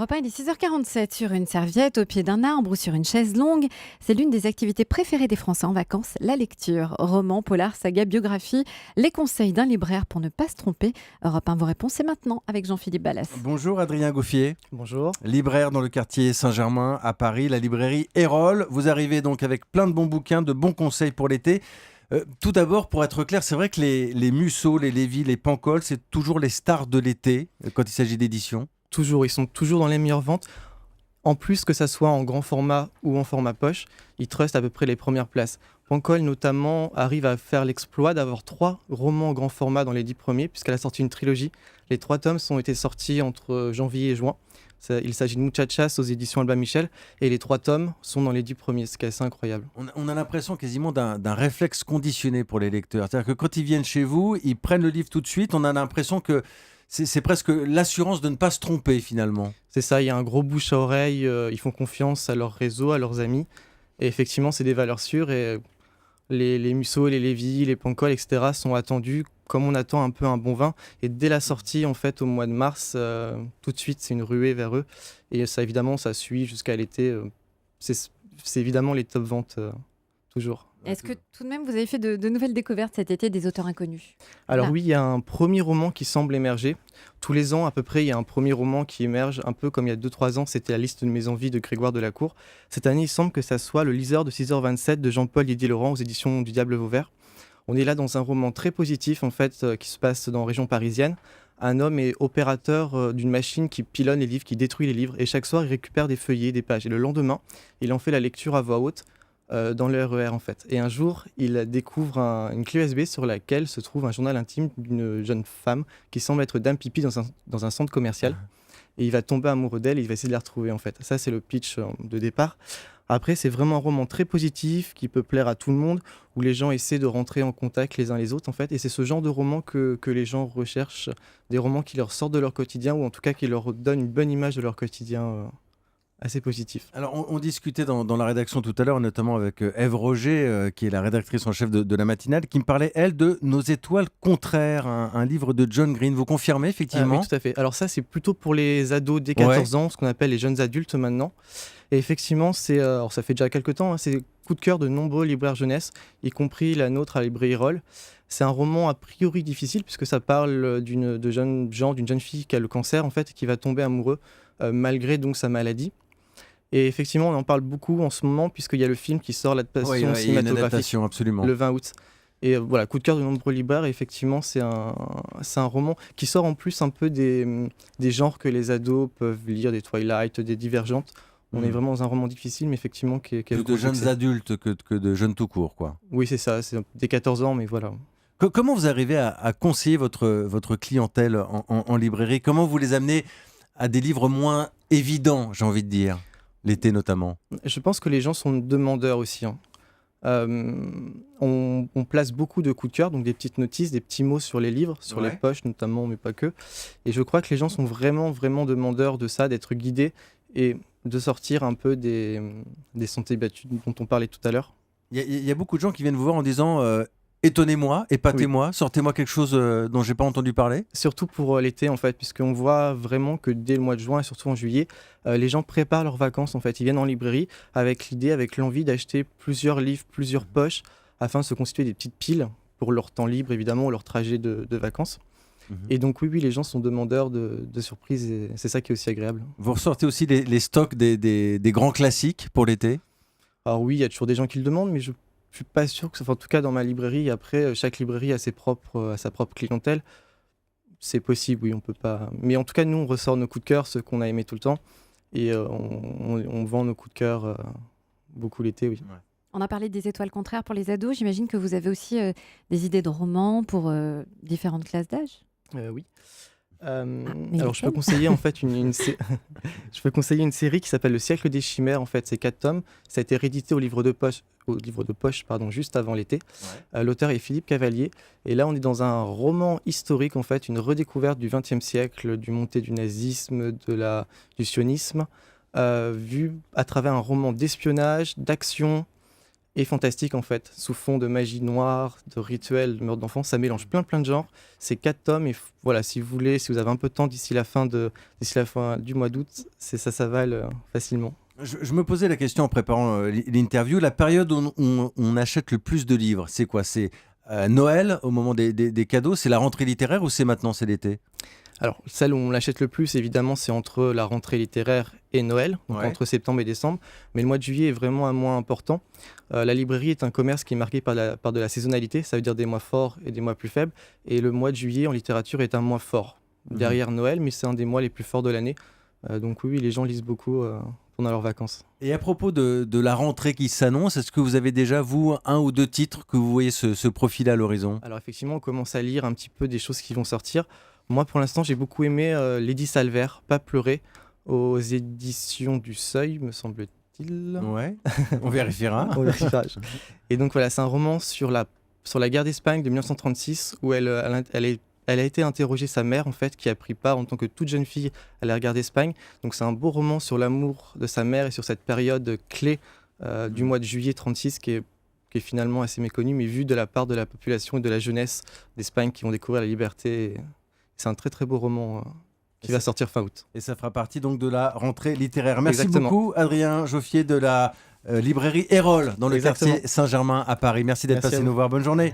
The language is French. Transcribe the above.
Europe 1, il est 6h47 sur une serviette, au pied d'un arbre ou sur une chaise longue. C'est l'une des activités préférées des Français en vacances, la lecture. Roman, polar, saga, biographie, les conseils d'un libraire pour ne pas se tromper. Europe 1, vos réponses, c'est maintenant avec Jean-Philippe Ballas. Bonjour Adrien Gauffier. Bonjour. Libraire dans le quartier Saint-Germain à Paris, la librairie Erol. Vous arrivez donc avec plein de bons bouquins, de bons conseils pour l'été. Tout d'abord, pour être clair, c'est vrai que les Musso, les Lévy, les Pancol, c'est toujours les stars de l'été quand il s'agit d'édition. Toujours, ils sont toujours dans les meilleures ventes. En plus, que ça soit en grand format ou en format poche, ils trustent à peu près les premières places. Pancol, notamment, arrive à faire l'exploit d'avoir 3 romans en grand format dans les 10 premiers, puisqu'elle a sorti une trilogie. Les 3 tomes ont été sortis entre janvier et juin. Il s'agit de Muchachas aux éditions Albin Michel, et les 3 tomes sont dans les 10 premiers, ce qui est assez incroyable. On a l'impression quasiment d'un réflexe conditionné pour les lecteurs. C'est-à-dire que quand ils viennent chez vous, ils prennent le livre tout de suite. On a l'impression que c'est presque l'assurance de ne pas se tromper finalement. C'est ça, il y a un gros bouche à oreille, ils font confiance à leur réseau, à leurs amis. Et effectivement, c'est des valeurs sûres. Et les Musso, les Lévy, les Pancol, etc. sont attendus comme on attend un peu un bon vin. Et dès la sortie, en fait, au mois de mars, tout de suite, c'est une ruée vers eux. Et ça, évidemment, ça suit jusqu'à l'été. C'est évidemment les top ventes, toujours. Est-ce que tout de même, vous avez fait de nouvelles découvertes cet été des auteurs inconnus ? Alors Là. oui, il y a un premier roman qui semble émerger. Tous les ans, à peu près, il y a un premier roman qui émerge, un peu comme il y a 2-3 ans, c'était La liste de mes envies de Grégoire Delacour. Cette année, il semble que ça soit Le liseur de 6h27 de Jean-Paul Didier-Laurent aux éditions du Diable Vauvert. On est là dans un roman très positif, en fait, qui se passe dans la région parisienne. Un homme est opérateur d'une machine qui pilonne les livres, qui détruit les livres, et chaque soir, il récupère des feuillets, des pages. Et le lendemain, il en fait la lecture à voix haute, dans le RER en fait. Et un jour, il découvre une clé USB sur laquelle se trouve un journal intime d'une jeune femme qui semble être Dame Pipi dans un centre commercial. Et il va tomber amoureux d'elle et il va essayer de la retrouver en fait. Ça, c'est le pitch de départ. Après, c'est vraiment un roman très positif qui peut plaire à tout le monde, où les gens essaient de rentrer en contact les uns les autres en fait. Et c'est ce genre de roman que les gens recherchent, des romans qui leur sortent de leur quotidien ou en tout cas qui leur donnent une bonne image de leur quotidien. Assez positif. Alors, on discutait dans la rédaction tout à l'heure, notamment avec Ève Roger, qui est la rédactrice en chef de la matinale, qui me parlait, elle, de Nos étoiles contraires, un livre de John Green. Vous confirmez, effectivement ? Oui, tout à fait. Alors ça, c'est plutôt pour les ados dès 14 ans, ce qu'on appelle les jeunes adultes maintenant. Et effectivement, alors ça fait déjà quelques temps, c'est coup de cœur de nombreux libraires jeunesse, y compris la nôtre à la librairie Erol. C'est un roman a priori difficile, puisque ça parle d'une jeune fille qui a le cancer, en fait, et qui va tomber amoureux, malgré donc sa maladie. Et effectivement, on en parle beaucoup en ce moment, puisqu'il y a le film qui sort, l'adaptation cinématographique, absolument. le 20 août. Et voilà, coup de cœur de nombreux libraires. Et effectivement, c'est un roman qui sort en plus un peu des genres que les ados peuvent lire, des Twilight, des Divergentes. On est vraiment dans un roman difficile, mais effectivement qui est plus de jeunes adultes que de jeunes tout court, quoi. Oui, c'est ça, c'est dès 14 ans, mais voilà. Comment vous arrivez à conseiller votre clientèle en librairie ? Comment vous les amenez à des livres moins évidents, j'ai envie de dire ? L'été notamment. Je pense que les gens sont demandeurs aussi. On place beaucoup de coups de cœur, donc des petites notices, des petits mots sur les livres, sur les poches notamment, mais pas que. Et je crois que les gens sont vraiment, vraiment demandeurs de ça, d'être guidés et de sortir un peu des sentiers battus dont on parlait tout à l'heure. Il y a beaucoup de gens qui viennent vous voir en disant étonnez-moi, épatez-moi, sortez-moi quelque chose dont j'ai pas entendu parler. Surtout pour l'été en fait, puisqu'on voit vraiment que dès le mois de juin et surtout en juillet, les gens préparent leurs vacances en fait. Ils viennent en librairie avec l'idée, avec l'envie d'acheter plusieurs livres, plusieurs poches, afin de se constituer des petites piles pour leur temps libre évidemment, leur trajet de vacances. Et donc oui, les gens sont demandeurs de surprises et c'est ça qui est aussi agréable. Vous ressortez aussi les stocks des grands classiques pour l'été ? Alors oui, il y a toujours des gens qui le demandent, mais je suis pas sûr que, en tout cas dans ma librairie, après chaque librairie a sa propre clientèle. C'est possible, oui, on peut pas. Mais en tout cas, nous on ressort nos coups de cœur, ceux qu'on a aimés tout le temps, et on vend nos coups de cœur beaucoup l'été, oui. Ouais. On a parlé des étoiles contraires pour les ados. J'imagine que vous avez aussi des idées de romans pour différentes classes d'âge. Oui. Alors je peux conseiller en fait je peux conseiller une série qui s'appelle Le siècle des chimères. En fait, c'est 4 tomes. Ça a été réédité au livre de poche, juste avant l'été. L'auteur est Philippe Cavalier. Et là, on est dans un roman historique en fait, une redécouverte du XXe siècle, du montée du nazisme, du sionisme, vu à travers un roman d'espionnage, d'action et fantastique en fait, sous fond de magie noire, de rituels, de meurtre d'enfants. Ça mélange plein de genres. C'est 4 tomes et voilà, si vous avez un peu de temps d'ici la fin du mois d'août, ça s'avale facilement. Je me posais la question en préparant l'interview. La période où on achète le plus de livres, c'est quoi? C'est Noël, au moment des cadeaux? C'est la rentrée littéraire ou c'est maintenant, c'est l'été? Alors, celle où on l'achète le plus, évidemment, c'est entre la rentrée littéraire et Noël, donc Ouais. entre septembre et décembre. Mais le mois de juillet est vraiment un mois important. La librairie est un commerce qui est marqué par de la saisonnalité, ça veut dire des mois forts et des mois plus faibles. Et le mois de juillet en littérature est un mois fort, derrière Noël, mais c'est un des mois les plus forts de l'année. Donc oui, les gens lisent beaucoup pendant leurs vacances. Et à propos de la rentrée qui s'annonce, est-ce que vous avez déjà, vous, 1 ou 2 titres que vous voyez se profiler à l'horizon? Alors effectivement, on commence à lire un petit peu des choses qui vont sortir. Moi, pour l'instant, j'ai beaucoup aimé Lady Salvaire, Pas pleurer, aux éditions du Seuil, me semble-t-il. Ouais, on vérifiera. Au vérifiage. Et donc voilà, c'est un roman sur la guerre d'Espagne de 1936 où elle a été interrogée sa mère en fait, qui a pris part en tant que toute jeune fille à la guerre d'Espagne. Donc c'est un beau roman sur l'amour de sa mère et sur cette période clé du mois de juillet 36 qui est finalement assez méconnue, mais vue de la part de la population et de la jeunesse d'Espagne qui vont découvrir la liberté. C'est un très très beau roman qui va sortir fin août. Et ça fera partie donc de la rentrée littéraire. Merci Exactement. beaucoup, Adrien Joffier de la librairie Erol dans le Exactement. quartier Saint-Germain à Paris. Merci d'être Merci passé à vous. nous voir. Bonne journée.